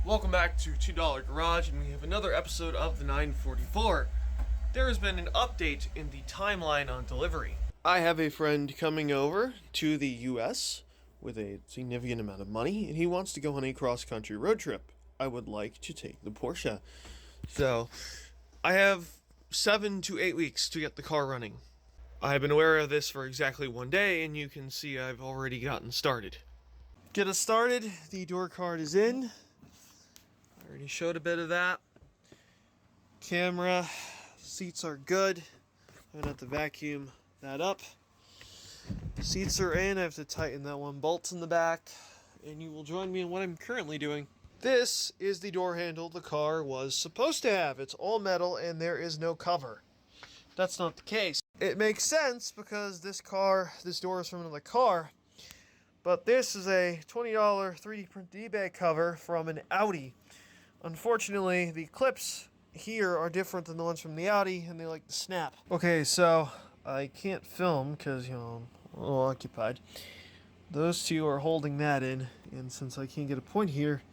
Welcome back to $2 Garage, and we have another episode of the 944. There has been an update in the timeline on delivery. I have a friend coming over to the US with a significant amount of money, and he wants to go on a cross-country road trip. I would like to take the Porsche. So, I have 7 to 8 weeks to get the car running. I've been aware of this for exactly 1 day, and you can see I've already gotten started. Get us started. The door card is in. I already showed a bit of that. Camera, seats are good. I'm gonna have to vacuum that up. Seats are in. I have to tighten that one bolt in the back, and you will join me in what I'm currently doing. This is the door handle the car was supposed to have. It's all metal and there is no cover. That's not the case. It makes sense because this door is from another car, but this is a $20 3D print eBay cover from an Audi. Unfortunately, the clips here are different than the ones from the Audi, and they like to snap. Okay, so I can't film because, I'm a little occupied. Those two are holding that in, and since I can't get a point here,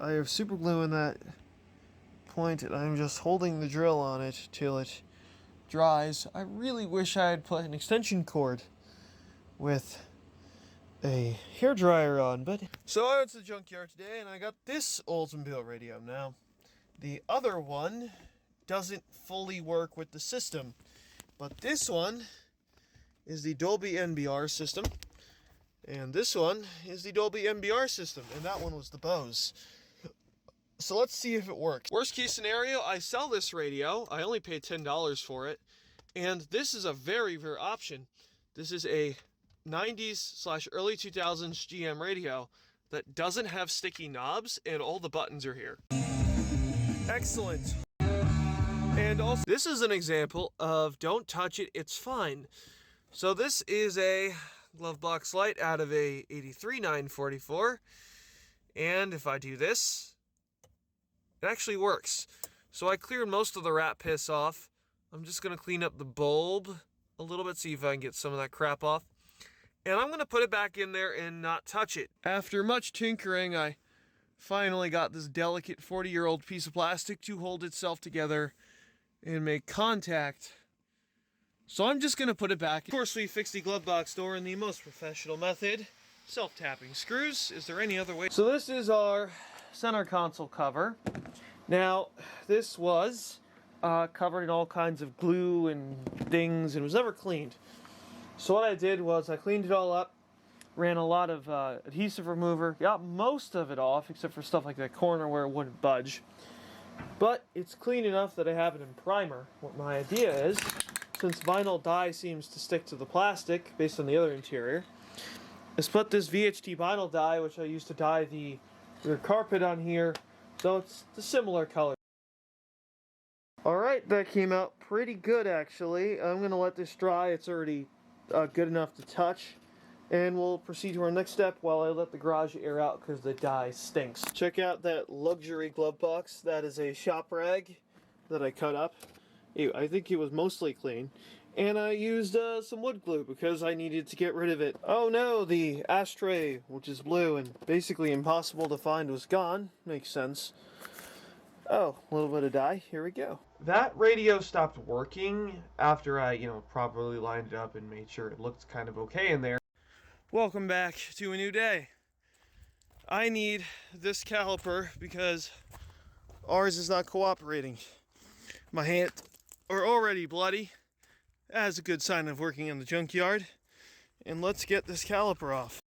I have super glue in that point, and I'm just holding the drill on it till it dries. I really wish I had put an extension cord with a hairdryer on, but... So I went to the junkyard today and I got this Oldsmobile radio. Now, the other one doesn't fully work with the system, but this one is the Dolby NBR system, and this one is the Dolby NBR system, and that one was the Bose. So let's see if it works. Worst case scenario, I sell this radio. I only paid $10 for it, and this is a very rare option. This is a 90s/early 2000s GM radio that doesn't have sticky knobs, and all the buttons are here. Excellent. And also, this is an example of don't touch it, it's fine. So this is a glove box light out of a 83 944, and if I do this, it actually works. So I cleared most of the rat piss off. I'm just going to clean up the bulb a little bit, see if I can get some of that crap off. And I'm going to put it back in there and not touch it. After much tinkering, I finally got this delicate 40-year-old piece of plastic to hold itself together and make contact. So I'm just going to put it back. Of course, we fixed the glove box door in the most professional method. Self-tapping screws. Is there any other way? So this is our center console cover. Now, this was covered in all kinds of glue and things and was never cleaned. So what I did was I cleaned it all up, ran a lot of adhesive remover, got most of it off except for stuff like that corner where it wouldn't budge. But it's clean enough that I have it in primer. What my idea is, since vinyl dye seems to stick to the plastic based on the other interior, is put this VHT vinyl dye, which I used to dye the rear carpet on here, so it's the similar color. Alright, that came out pretty good actually. I'm going to let this dry. It's already good enough to touch, and we'll proceed to our next step while I let the garage air out because the dye stinks. Check out that luxury glove box. That is a shop rag that I cut up. I think it was mostly clean, and I used some wood glue because I needed to get rid of it. Oh no, the ashtray, which is blue and basically impossible to find, was gone. Makes sense. Oh, a little bit of dye. Here we go. That radio stopped working after I, properly lined it up and made sure it looked kind of okay in there. Welcome back to a new day. I need this caliper because ours is not cooperating. My hands are already bloody. That's a good sign of working in the junkyard. And let's get this caliper off.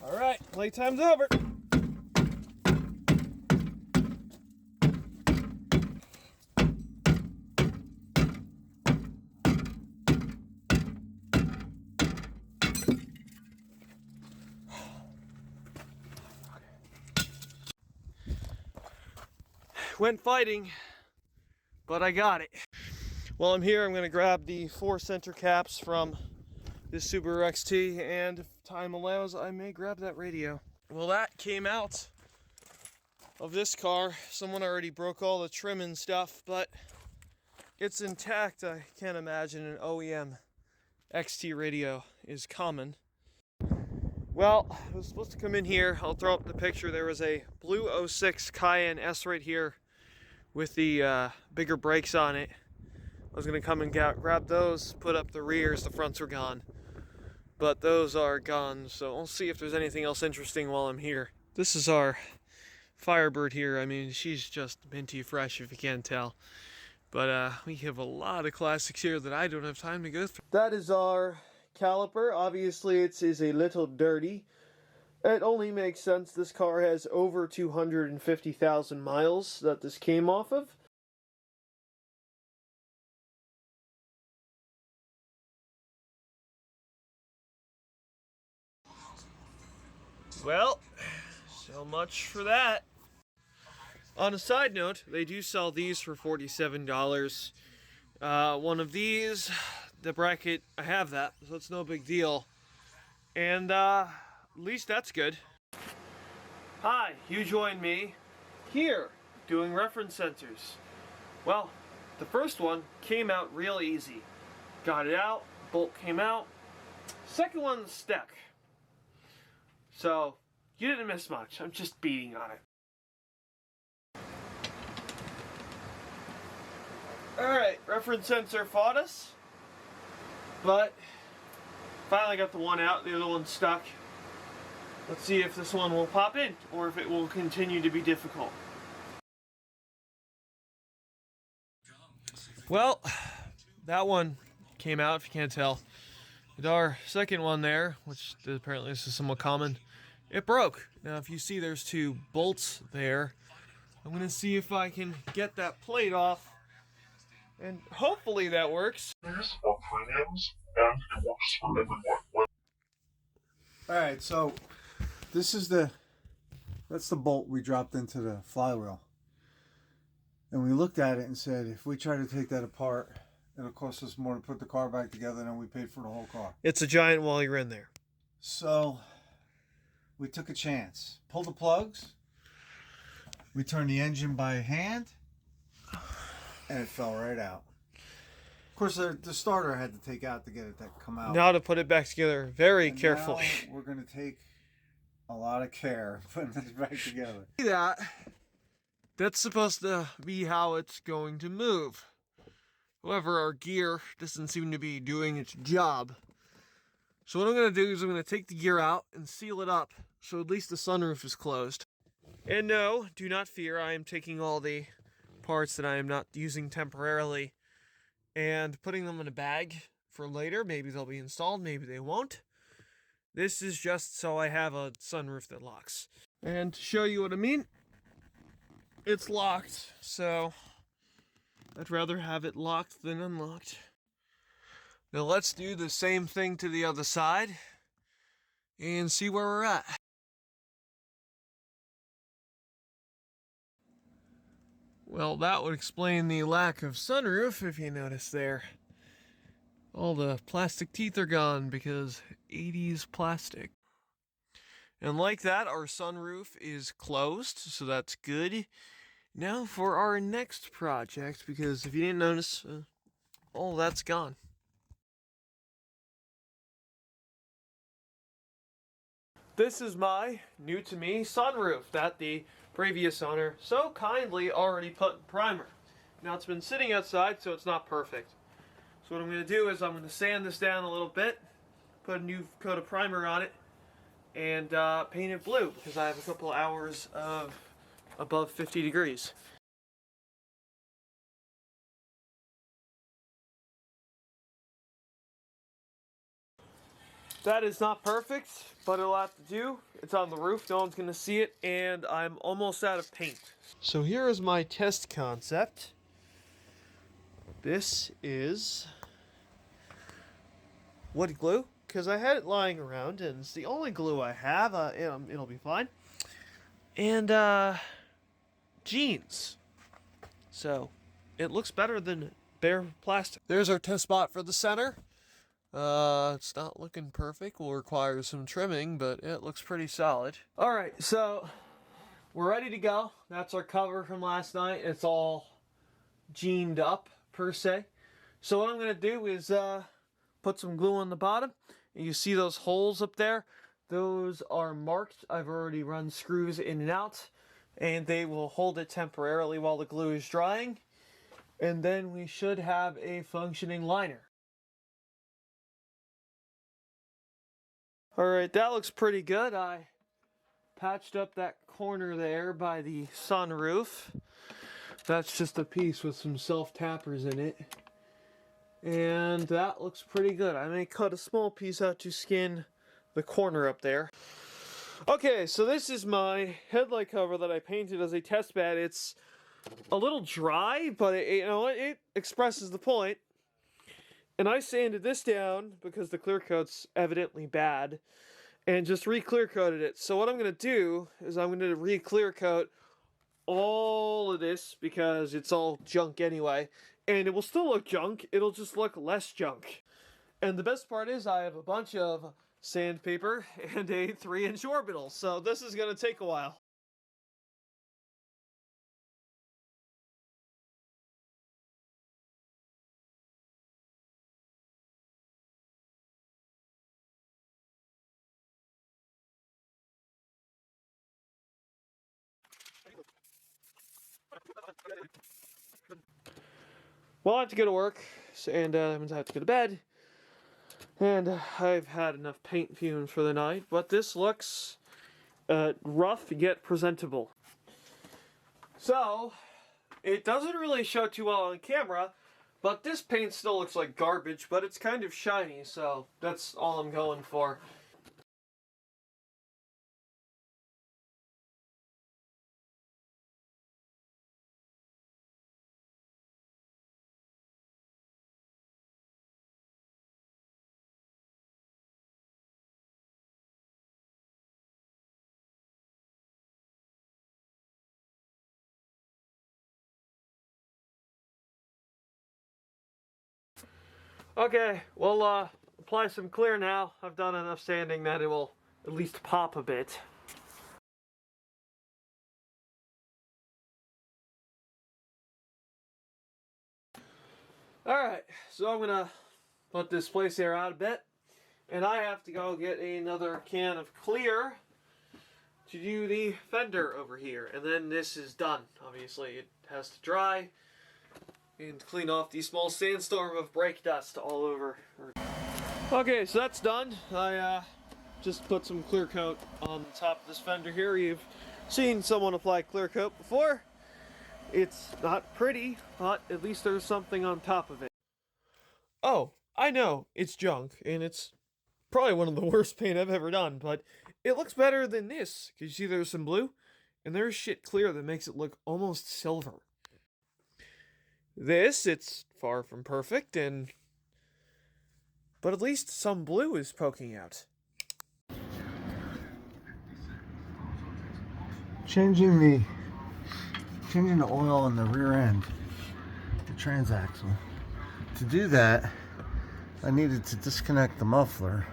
Alright, playtime's over. Went fighting, but I got it. While I'm here, I'm going to grab the 4 center caps from this Subaru XT, and if time allows, I may grab that radio. Well, that came out of this car. Someone already broke all the trim and stuff, but it's intact. I can't imagine an OEM XT radio is common. Well, I was supposed to come in here. I'll throw up the picture. There was a blue 06 Cayenne S right here with the bigger brakes on it. I was going to come and grab those, put up the rears. The fronts are gone. But those are gone, so I'll see if there's anything else interesting while I'm here. This is our Firebird here. I mean, she's just minty fresh if you can't tell. But we have a lot of classics here that I don't have time to go through. That is our caliper. Obviously, it is a little dirty. It only makes sense. This car has over 250,000 miles that this came off of. Well, so much for that. On a side note, they do sell these for $47. One of these, the bracket, I have that, so it's no big deal. And at least that's good. Hi, you join me here doing reference sensors. Well, the first one came out real easy. Got it out, bolt came out. Second one stuck. So, you didn't miss much. I'm just beating on it. Alright, reference sensor fought us, but finally got the one out, the other one's stuck. Let's see if this one will pop in, or if it will continue to be difficult. Well, that one came out, if you can't tell. And our second one there, which apparently this is somewhat common, it broke. Now if you see there's two bolts there, I'm going to see if I can get that plate off. And hopefully that works. Alright, so that's the bolt we dropped into the flywheel. And we looked at it and said, if we try to take that apart, it'll cost us more to put the car back together than we paid for the whole car. It's a giant while you're in there. So we took a chance. Pulled the plugs. We turned the engine by hand. And it fell right out. Of course, the starter I had to take out to get it to come out. Now to put it back together very carefully. Now we're going to take a lot of care putting this back together. See that? That's supposed to be how it's going to move. However, our gear doesn't seem to be doing its job. So what I'm going to do is I'm going to take the gear out and seal it up so at least the sunroof is closed. And no, do not fear, I am taking all the parts that I am not using temporarily and putting them in a bag for later. Maybe they'll be installed, maybe they won't. This is just so I have a sunroof that locks. And to show you what I mean, it's locked, so I'd rather have it locked than unlocked. Now let's do the same thing to the other side and see where we're at. Well, that would explain the lack of sunroof, if you notice there. All the plastic teeth are gone because 80s plastic. And like that, our sunroof is closed, so that's good. Now for our next project, because if you didn't notice, all that's gone. This is my new-to-me sunroof that the previous owner so kindly already put in primer. Now it's been sitting outside, so it's not perfect. So what I'm going to do is I'm going to sand this down a little bit, put a new coat of primer on it, and paint it blue because I have a couple hours of above 50 degrees. That is not perfect, but it'll have to do. It's on the roof, no one's going to see it, and I'm almost out of paint. So here is my test concept. This is wood glue, because I had it lying around, and it's the only glue I have. It'll be fine. And jeans. So it looks better than bare plastic. There's our test spot for the center. It's not looking perfect. Will require some trimming, but it looks pretty solid. Alright, so we're ready to go. That's our cover from last night. It's all jeaned up per se. So what I'm going to do is put some glue on the bottom. And you see those holes up there? Those are marked. I've already run screws in and out. And they will hold it temporarily while the glue is drying. And then we should have a functioning liner. Alright, that looks pretty good. I patched up that corner there by the sunroof. That's just a piece with some self-tappers in it. And that looks pretty good. I may cut a small piece out to skin the corner up there. Okay, so this is my headlight cover that I painted as a test bed. It's a little dry, but it expresses the point. And I sanded this down because the clear coat's evidently bad, and just re-clear coated it. So what I'm going to do is I'm going to re-clear coat all of this because it's all junk anyway. And it will still look junk, it'll just look less junk. And the best part is I have a bunch of sandpaper and a 3-inch orbital, so this is going to take a while. Well, I have to go to work, and that means I have to go to bed. And I've had enough paint fumes for the night, but this looks rough yet presentable. So, it doesn't really show too well on camera, but this paint still looks like garbage, but it's kind of shiny, so that's all I'm going for. Okay, we'll apply some clear now. I've done enough sanding that it will at least pop a bit. Alright, so I'm gonna let this place air out a bit. And I have to go get another can of clear to do the fender over here. And then this is done. Obviously, it has to dry and clean off the small sandstorm of brake dust all over. Okay, so that's done. I just put some clear coat on the top of this fender here. You've seen someone apply clear coat before. It's not pretty, but at least there's something on top of it. Oh, I know, it's junk, and it's probably one of the worst paint I've ever done, but it looks better than this. Because you see there's some blue, and there's shit clear that makes it look almost silver. This, it's far from perfect, but at least some blue is poking out. Changing the oil in the rear end, the transaxle. To do that, I needed to disconnect the muffler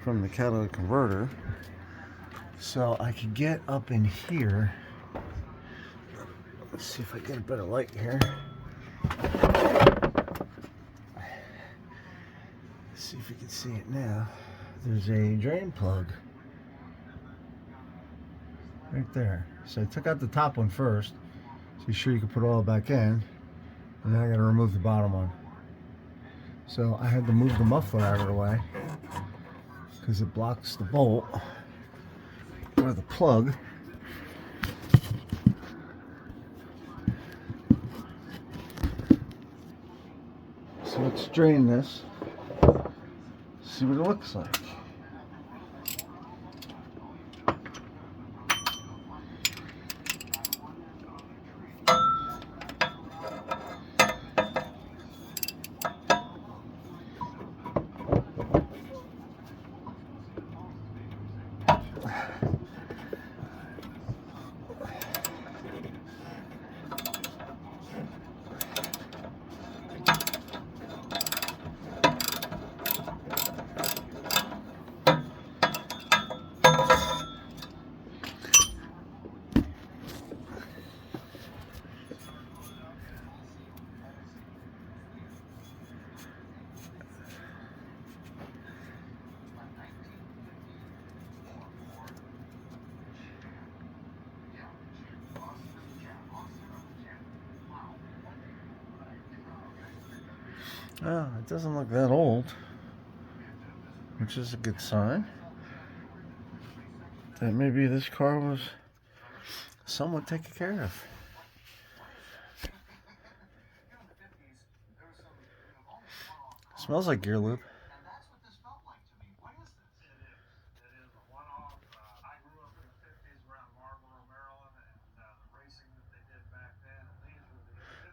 from the catalytic converter so I could get up in here. Let's see if I get a better light here. Let's see if you can see it now. There's a drain plug right there. So I took out the top one first, so you're sure you can put oil back in, and then I got to remove the bottom one. So I had to move the muffler out of the way because it blocks the bolt or the plug. So let's drain this, see what it looks like. Oh, it doesn't look that old, which is a good sign that maybe this car was somewhat taken care of. Smells like gear lube.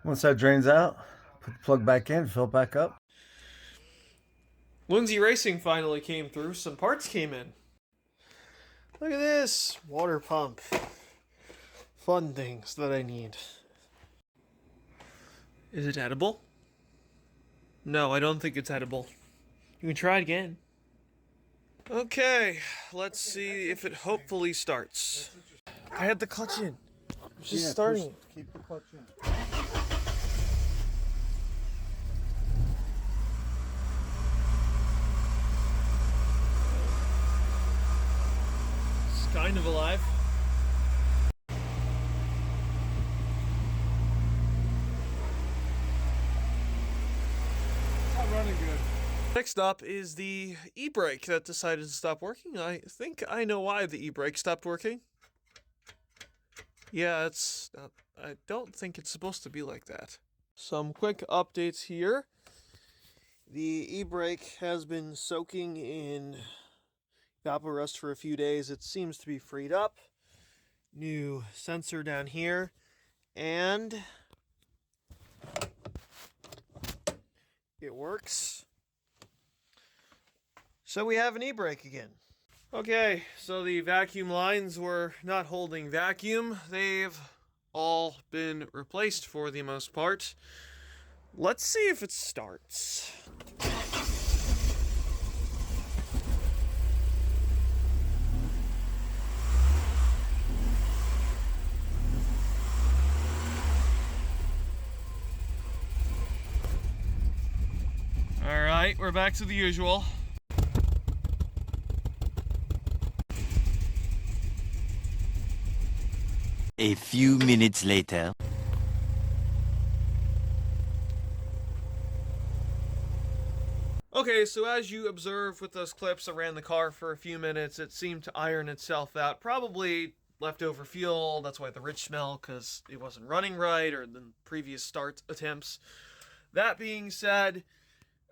Once that drains out, put the plug back in, fill it back up. Lindsay Racing finally came through. Some parts came in. Look at this. Water pump. Fun things that I need. Is it edible? No, I don't think it's edible. You can try it again. Okay, let's see if it hopefully starts. I had the clutch in. It's just starting. Keep the clutch in. It's kind of alive. Not running good. Next up is the e-brake that decided to stop working. I think I know why the e-brake stopped working. Yeah, I don't think it's supposed to be like that. Some quick updates here. The e-brake has been soaking in Vaporust for a few days. It seems to be freed up. New sensor down here. And it works. So we have an e-brake again. Okay, so the vacuum lines were not holding vacuum. They've all been replaced for the most part. Let's see if it starts. All right, we're back to the usual. A few minutes later. Okay, so as you observed with those clips, I ran the car for a few minutes. It seemed to iron itself out. Probably leftover fuel. That's why the rich smell, because it wasn't running right, or the previous start attempts. That being said,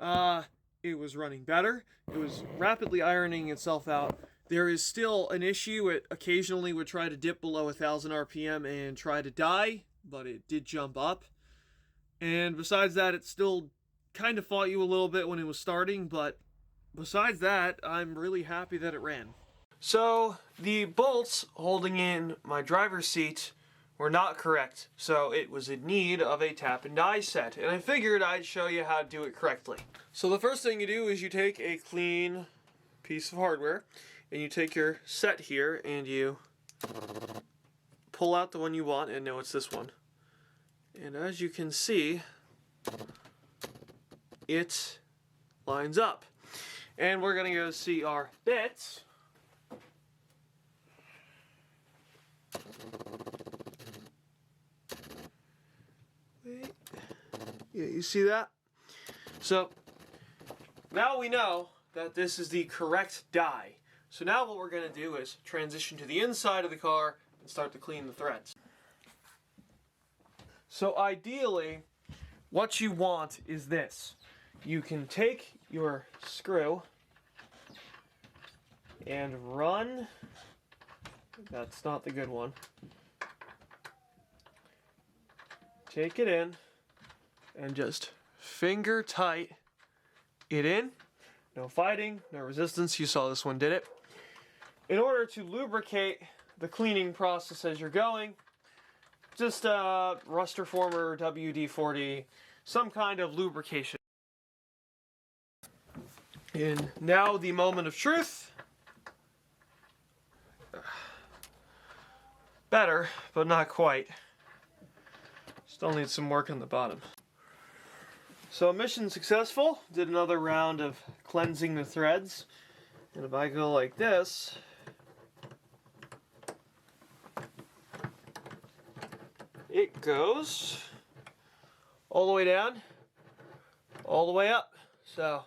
it was running better. It was rapidly ironing itself out. There is still an issue. It occasionally would try to dip below 1,000 RPM and try to die, but it did jump up. And besides that, it still kind of fought you a little bit when it was starting, but besides that, I'm really happy that it ran. So, the bolts holding in my driver's seat were not correct, so it was in need of a tap and die set, and I figured I'd show you how to do it correctly. So the first thing you do is you take a clean piece of hardware, and you take your set here, and you pull out the one you want, and no, it's this one. And as you can see, it lines up. And we're gonna go see our bits. Wait. Yeah, you see that? So, now we know that this is the correct die. So now what we're going to do is transition to the inside of the car and start to clean the threads. So ideally, what you want is this. You can take your screw and run. That's not the good one. Take it in and just finger tight it in. No fighting, no resistance. You saw this one did it. In order to lubricate the cleaning process as you're going, just Rust-Reformer, WD-40, some kind of lubrication. And now the moment of truth. Better, but not quite. Still need some work on the bottom. So mission successful. Did another round of cleansing the threads. And if I go like this, it goes all the way down, all the way up. So,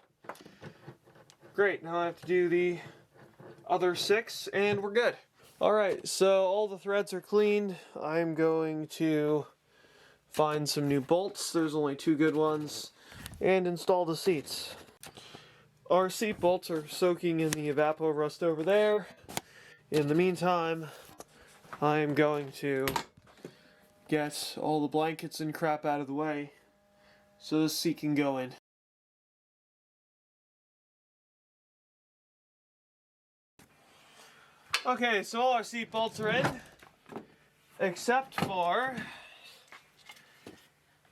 great. Now I have to do the other 6 and we're good. Alright, so all the threads are cleaned. I'm going to find some new bolts. There's only 2 good ones. And install the seats. Our seat bolts are soaking in the Evapor Rust over there. In the meantime, I'm going to get all the blankets and crap out of the way so this seat can go in. Okay, so all our seat bolts are in, except for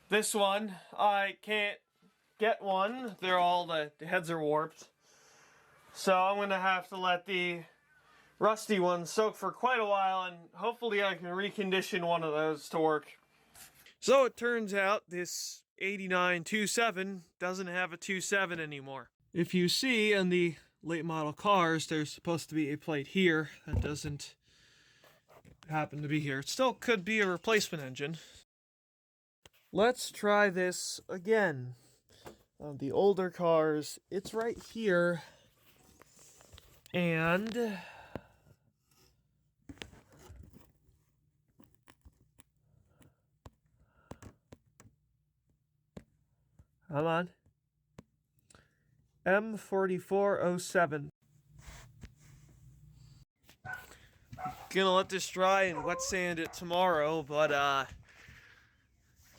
this one. I can't get one. They're all, the heads are warped. So I'm going to have to let the rusty one soak for quite a while, and hopefully I can recondition one of those to work. So it turns out this 89 2.7 doesn't have a 2.7 anymore. If you see in the late model cars, there's supposed to be a plate here that doesn't happen to be here. It still could be a replacement engine. Let's try this again. On the older cars, it's right here, and come on. M4407. Gonna let this dry and wet sand it tomorrow, but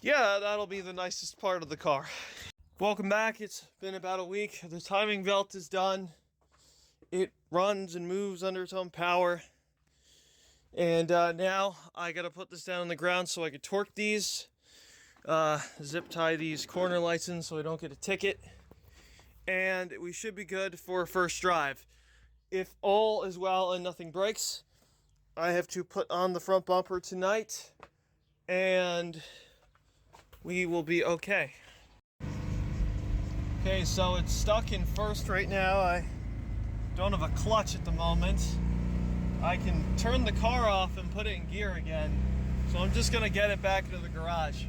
yeah, that'll be the nicest part of the car. Welcome back. It's been about a week. The timing belt is done. It runs and moves under its own power. And now I gotta put this down on the ground so I can torque these. Zip tie these corner lights in so I don't get a ticket. And we should be good for first drive. If all is well and nothing breaks, I have to put on the front bumper tonight, and we will be okay. Okay, so it's stuck in first right now. I don't have a clutch at the moment. I can turn the car off and put it in gear again, so I'm just gonna get it back into the garage.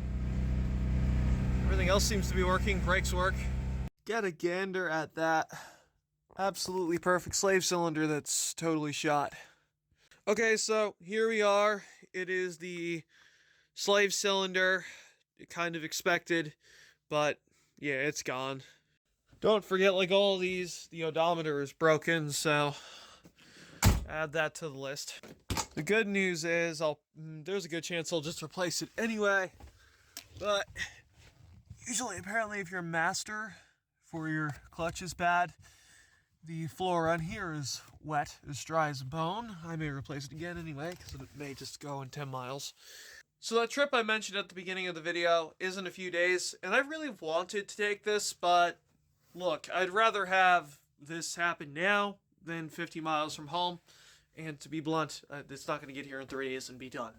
Everything else seems to be working. Brakes work. Get a gander at that absolutely perfect slave cylinder that's totally shot. Okay, so here we are. It is the slave cylinder. Kind of expected, but yeah, it's gone. Don't forget, like all these, the odometer is broken, so add that to the list. The good news is there's a good chance I'll just replace it anyway, but usually, apparently, if your master for your clutch is bad, the floor on here is wet, as dry as a bone. I may replace it again anyway, because it may just go in 10 miles. So that trip I mentioned at the beginning of the video is in a few days, and I really wanted to take this, but look, I'd rather have this happen now than 50 miles from home, and to be blunt, it's not going to get here in 3 days and be done.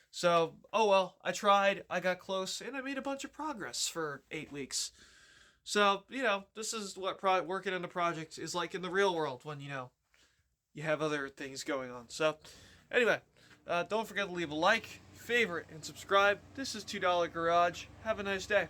So, oh well, I tried, I got close, and I made a bunch of progress for 8 weeks. So, you know, this is what working on a project is like in the real world when, you know, you have other things going on. So, anyway, don't forget to leave a like, favorite, and subscribe. This is $2 Garage. Have a nice day.